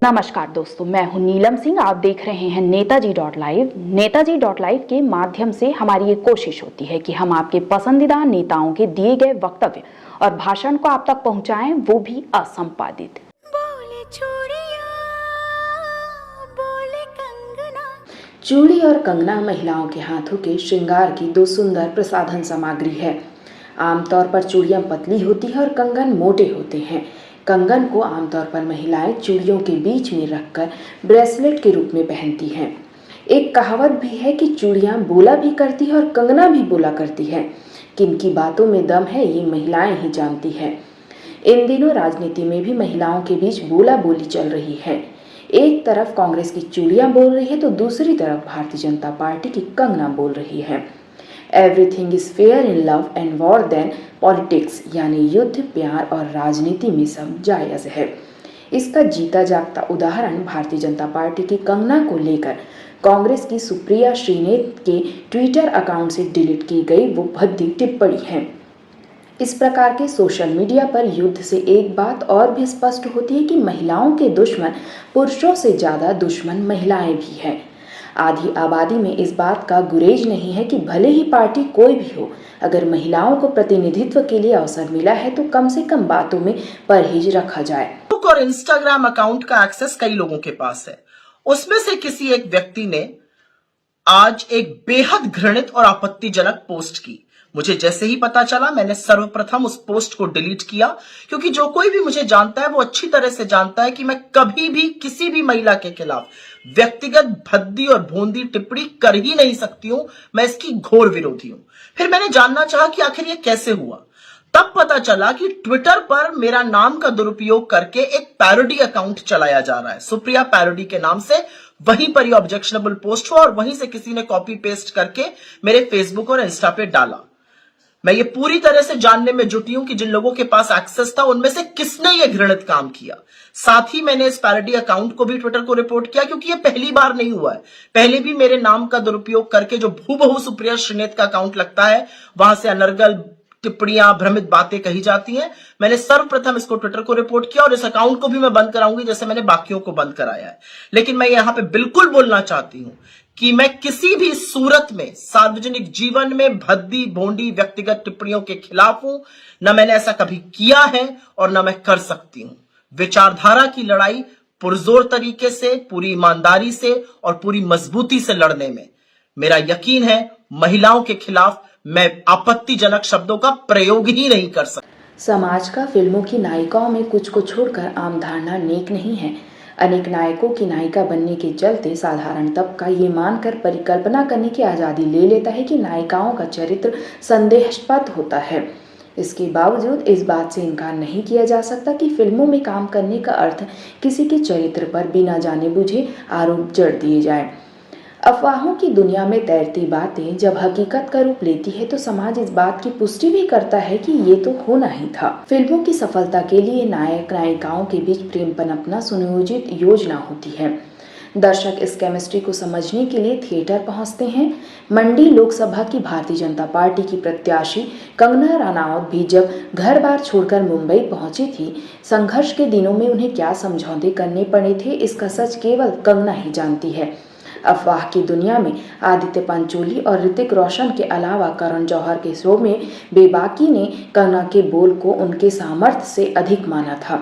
नमस्कार दोस्तों, मैं हूं नीलम सिंह। आप देख रहे हैं नेताजी.live। नेताजी.live के माध्यम से हमारी ये कोशिश होती है कि हम आपके पसंदीदा नेताओं के दिए गए वक्तव्य और भाषण को आप तक पहुंचाएं, वो भी असंपादित। चूड़ी और कंगना महिलाओं के हाथों के श्रृंगार की दो सुंदर प्रसाधन सामग्री है। आमतौर पर चूड़ियां पतली होती हैं और कंगन मोटे होते हैं। कंगन को आमतौर पर महिलाएं चूड़ियों के बीच में रखकर ब्रेसलेट के रूप में पहनती हैं। एक कहावत भी है कि चूड़ियां बोला भी करती है और कंगना भी बोला करती है। किनकी बातों में दम है, ये महिलाएं ही जानती हैं। इन दिनों राजनीति में भी महिलाओं के बीच बोला बोली चल रही है। एक तरफ कांग्रेस की चूड़ियां बोल रही है तो दूसरी तरफ भारतीय जनता पार्टी की कंगना बोल रही है। Everything is fair in love and war then politics, यानी युद्ध, प्यार और राजनीति में सब जायज है। इसका जीता जागता उदाहरण भारतीय जनता पार्टी की कंगना को लेकर कांग्रेस की सुप्रिया श्रीनेत के ट्विटर अकाउंट से डिलीट की गई वो भद्दी टिप्पणी है। इस प्रकार के सोशल मीडिया पर युद्ध से एक बात और भी स्पष्ट होती है कि महिलाओं के दुश्मन पुरुषों से ज्यादा दुश्मन महिलाएं भी हैं। आधी आबादी में इस बात का गुरेज नहीं है कि भले ही पार्टी कोई भी हो, अगर महिलाओं को प्रतिनिधित्व के लिए अवसर मिला है तो कम से कम बातों में परहेज रखा जाए। फेसबुक और इंस्टाग्राम अकाउंट का एक्सेस कई लोगों के पास है। उसमें से किसी एक व्यक्ति ने आज एक बेहद घृणित और आपत्तिजनक पोस्ट की। मुझे जैसे ही पता चला, मैंने सर्वप्रथम उस पोस्ट को डिलीट किया, क्योंकि जो कोई भी मुझे जानता है वो अच्छी तरह से जानता है कि मैं कभी भी किसी भी महिला के खिलाफ व्यक्तिगत भद्दी और भोंदी टिप्पणी कर ही नहीं सकती हूं। मैं इसकी घोर विरोधी हूं। फिर मैंने जानना चाहा कि आखिर ये कैसे हुआ। तब पता चला कि ट्विटर पर मेरा नाम का दुरुपयोग करके एक पैरोडी अकाउंट चलाया जा रहा है, सुप्रिया पैरोडी के नाम से। वहीं पर ये ऑब्जेक्शनेबल पोस्ट हुआ और वहीं से किसी ने कॉपी पेस्ट करके मेरे फेसबुक और इंस्टा पे डाला। मैं ये पूरी तरह से जानने में जुटी हूं कि जिन लोगों के पास एक्सेस था उनमें से किसने ये घृणित काम किया। साथ ही मैंने इस पैरोडी अकाउंट को भी ट्विटर को रिपोर्ट किया, क्योंकि ये पहली बार नहीं हुआ है। पहले भी मेरे नाम का दुरुपयोग करके जो हूबहू सुप्रिया श्रीनेत का अकाउंट लगता है, वहां से अनर्गल टिप्पणियां, भ्रमित बातें कही जाती हैं। मैंने सर्वप्रथम इसको ट्विटर को रिपोर्ट किया और इस अकाउंट को भी मैं बंद कराऊंगी, जैसे मैंने बाकियों को बंद कराया है। लेकिन मैं यहां पे बिल्कुल बोलना चाहती हूं कि मैं किसी भी सूरत में सार्वजनिक जीवन में भद्दी भोंडी व्यक्तिगत टिप्पणियों के खिलाफ हूं। न मैंने ऐसा कभी किया है और न मैं कर सकती हूं। विचारधारा की लड़ाई पुरजोर तरीके से, पूरी ईमानदारी से और पूरी मजबूती से लड़ने में मेरा यकीन है महिलाओं के खिलाफ मैं आपत्तिजनक शब्दों का प्रयोग ही नहीं कर सकता। समाज का फिल्मों की नायिकाओं में कुछ को छोड़कर आम धारणा नेक नहीं है। अनेक नायकों की नायिका बनने के चलते साधारण तबका ये मानकर परिकल्पना करने की आज़ादी ले लेता है कि नायिकाओं का चरित्र संदेहास्पद होता है। इसके बावजूद इस बात से इनकार नहीं किया जा सकता कि फिल्मों में काम करने का अर्थ किसी के चरित्र पर बिना जाने बुझे आरोप जड़ दिए जाए। अफवाहों की दुनिया में तैरती बातें जब हकीकत का रूप लेती है तो समाज इस बात की पुष्टि भी करता है कि ये तो होना ही था। फिल्मों की सफलता के लिए नायक नायिकाओं के बीच प्रेम पनपना सुनियोजित योजना होती है। दर्शक इस केमिस्ट्री को समझने के लिए थिएटर पहुंचते हैं। मंडी लोकसभा की भारतीय जनता पार्टी की प्रत्याशी कंगना रनौत भी जब घर बार छोड़कर मुंबई पहुंची थी, संघर्ष के दिनों में उन्हें क्या समझौते करने पड़े थे, इसका सच केवल कंगना ही जानती है। अफवाह की दुनिया में आदित्य पंचोली और ऋतिक रोशन के अलावा करण जौहर के शो में बेबाकी ने कंगना के बोल को उनके सामर्थ्य से अधिक माना था।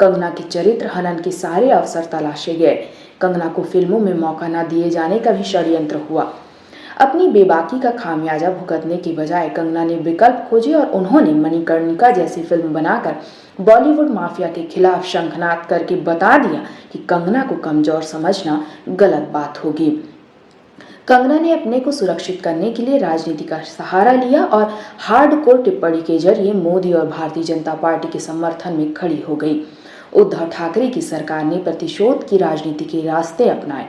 कंगना के चरित्र हनन के सारे अवसर तलाशे गए। कंगना को फिल्मों में मौका न दिए जाने का भी षड्यंत्र हुआ। अपनी बेबाकी का खामियाजा भुगतने की बजाय कंगना ने विकल्प खोजे और उन्होंने मणिकर्णिका जैसी फिल्म बनाकर बॉलीवुड माफिया के खिलाफ शंखनाद करके बता दिया कि कंगना को कमजोर समझना गलत बात होगी। कंगना ने अपने को सुरक्षित करने के लिए राजनीति का सहारा लिया और हार्डकोर टिप्पणी के जरिए मोदी और भारतीय जनता पार्टी के समर्थन में खड़ी हो गई। उद्धव ठाकरे की सरकार ने प्रतिशोध की राजनीति के रास्ते अपनाए।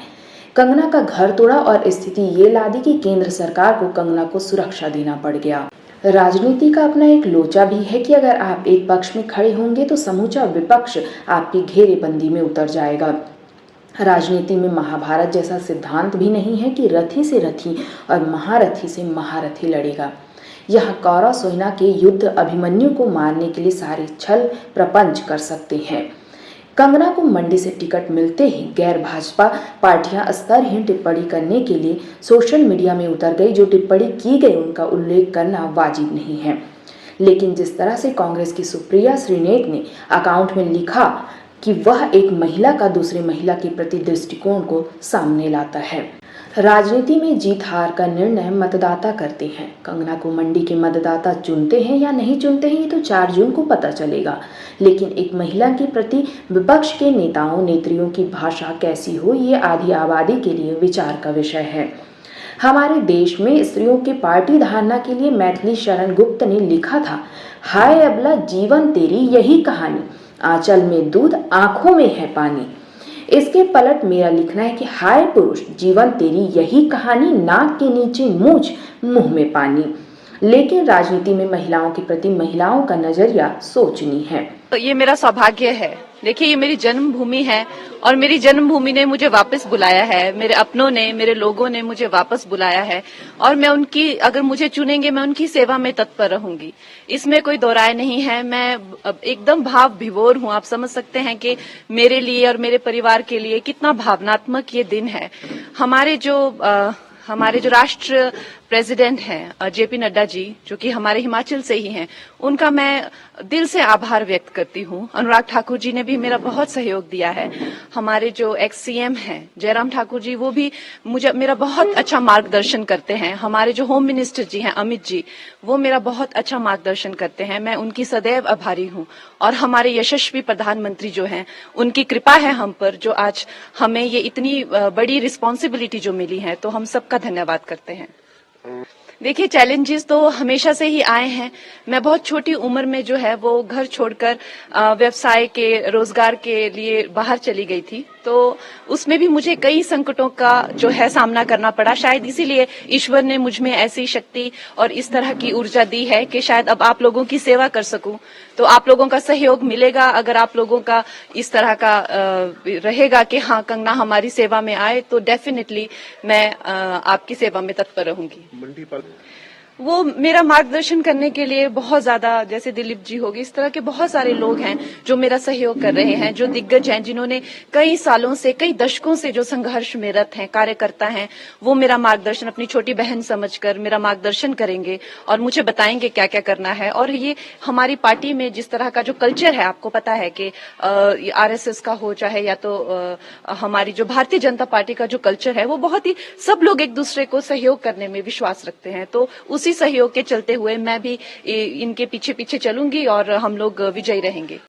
कंगना का घर तोड़ा और स्थिति ये ला दी कि केंद्र सरकार को कंगना को सुरक्षा देना पड़ गया। राजनीति का अपना एक लोचा भी है कि अगर आप एक पक्ष में खड़े होंगे तो समूचा विपक्ष आपकी घेरेबंदी में उतर जाएगा। राजनीति में महाभारत जैसा सिद्धांत भी नहीं है कि रथी से रथी और महारथी से महारथी लड़ेगा। यहाँ कौरव सेना के युद्ध अभिमन्यु को मारने के लिए सारे छल प्रपंच कर सकते हैं। कंगना को मंडी से टिकट मिलते ही गैर भाजपा पार्टियां स्तरहीन टिप्पणी करने के लिए सोशल मीडिया में उतर गई। जो टिप्पणी की गई उनका उल्लेख करना वाजिब नहीं है, लेकिन जिस तरह से कांग्रेस की सुप्रिया श्रीनेत ने अकाउंट में लिखा कि वह एक महिला का दूसरी महिला के प्रति दृष्टिकोण को सामने लाता है। राजनीति में जीत हार का निर्णय मतदाता करते हैं। कंगना को मंडी के मतदाता चुनते हैं या नहीं चुनते हैं ये तो 4 जून को पता चलेगा, लेकिन एक महिला के प्रति विपक्ष के नेताओं नेत्रियों की भाषा कैसी हो ये आधी आबादी के लिए विचार का विषय है। हमारे देश में स्त्रियों के पार्टी धारणा के लिए मैथिली शरण गुप्त ने लिखा था, हाय अबला जीवन तेरी यही कहानी, आंचल में दूध आंखों में है पानी। इसके पलट मेरा लिखना है कि हाय पुरुष जीवन तेरी यही कहानी, नाक के नीचे मूंछ मुंह में पानी। लेकिन राजनीति में महिलाओं के प्रति महिलाओं का नजरिया सोचनी है। तो ये मेरा सौभाग्य है। देखिए, ये मेरी जन्मभूमि है और मेरी जन्मभूमि ने मुझे वापस बुलाया है। मेरे अपनों ने, मेरे लोगों ने मुझे वापस बुलाया है और मैं उनकी, अगर मुझे चुनेंगे मैं उनकी सेवा में तत्पर रहूंगी, इसमें कोई दो राय नहीं है। मैं एकदम भाव विभोर हूं। आप समझ सकते हैं कि मेरे लिए और मेरे परिवार के लिए कितना भावनात्मक ये दिन है। हमारे जो राष्ट्र प्रेसिडेंट हैं जेपी नड्डा जी, जो कि हमारे हिमाचल से ही हैं, उनका मैं दिल से आभार व्यक्त करती हूं। अनुराग ठाकुर जी ने भी मेरा बहुत सहयोग दिया है। हमारे जो एक्स सीएम हैं जयराम ठाकुर जी, वो भी मेरा बहुत अच्छा मार्गदर्शन करते हैं। हमारे जो होम मिनिस्टर जी हैं अमित जी, वो मेरा बहुत अच्छा मार्गदर्शन करते हैं। मैं उनकी सदैव आभारी हूं। और हमारे यशस्वी प्रधानमंत्री जो हैं, उनकी कृपा है हम पर, जो आज हमें ये इतनी बड़ी रिस्पॉन्सिबिलिटी जो मिली है, तो हम सबका धन्यवाद करते हैं। देखिए, चैलेंजेस तो हमेशा से ही आए हैं। मैं बहुत छोटी उम्र में जो है वो घर छोड़कर व्यवसाय के, रोजगार के लिए बाहर चली गई थी, तो उसमें भी मुझे कई संकटों का जो है सामना करना पड़ा। शायद इसीलिए ईश्वर ने मुझ में ऐसी शक्ति और इस तरह की ऊर्जा दी है कि शायद अब आप लोगों की सेवा कर सकूं। तो आप लोगों का सहयोग मिलेगा, अगर आप लोगों का इस तरह का रहेगा कि हाँ कंगना हमारी सेवा में आए, तो डेफिनेटली मैं आपकी सेवा में तत्पर रहूंगी। वो मेरा मार्गदर्शन करने के लिए बहुत ज्यादा, जैसे दिलीप जी होगी, इस तरह के बहुत सारे लोग हैं जो मेरा सहयोग कर रहे हैं, जो दिग्गज हैं, जिन्होंने कई सालों से, कई दशकों से जो संघर्ष में रत हैं, कार्यकर्ता हैं, वो मेरा मार्गदर्शन अपनी छोटी बहन समझकर मेरा मार्गदर्शन करेंगे और मुझे बताएंगे क्या क्या करना है। और ये हमारी पार्टी में जिस तरह का जो कल्चर है, आपको पता है कि आरएसएस का हो चाहे या तो हमारी जो भारतीय जनता पार्टी का जो कल्चर है, वो बहुत ही, सब लोग एक दूसरे को सहयोग करने में विश्वास रखते हैं। तो उसी सहयोग के चलते हुए मैं भी इनके पीछे पीछे चलूंगी और हम लोग विजयी रहेंगे।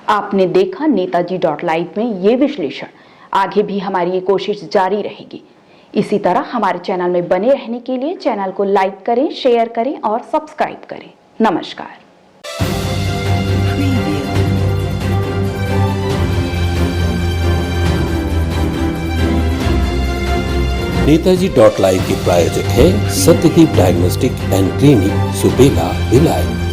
आपने देखा नेताजी.live में ये विश्लेषण। आगे भी हमारी ये कोशिश जारी रहेगी। इसी तरह हमारे चैनल में बने रहने के लिए चैनल को लाइक करें, शेयर करें और सब्सक्राइब करें। नमस्कार। नेताजी.live के प्रायोजक है Satyadeep diagnostic and clinic, Supela, Bhilai.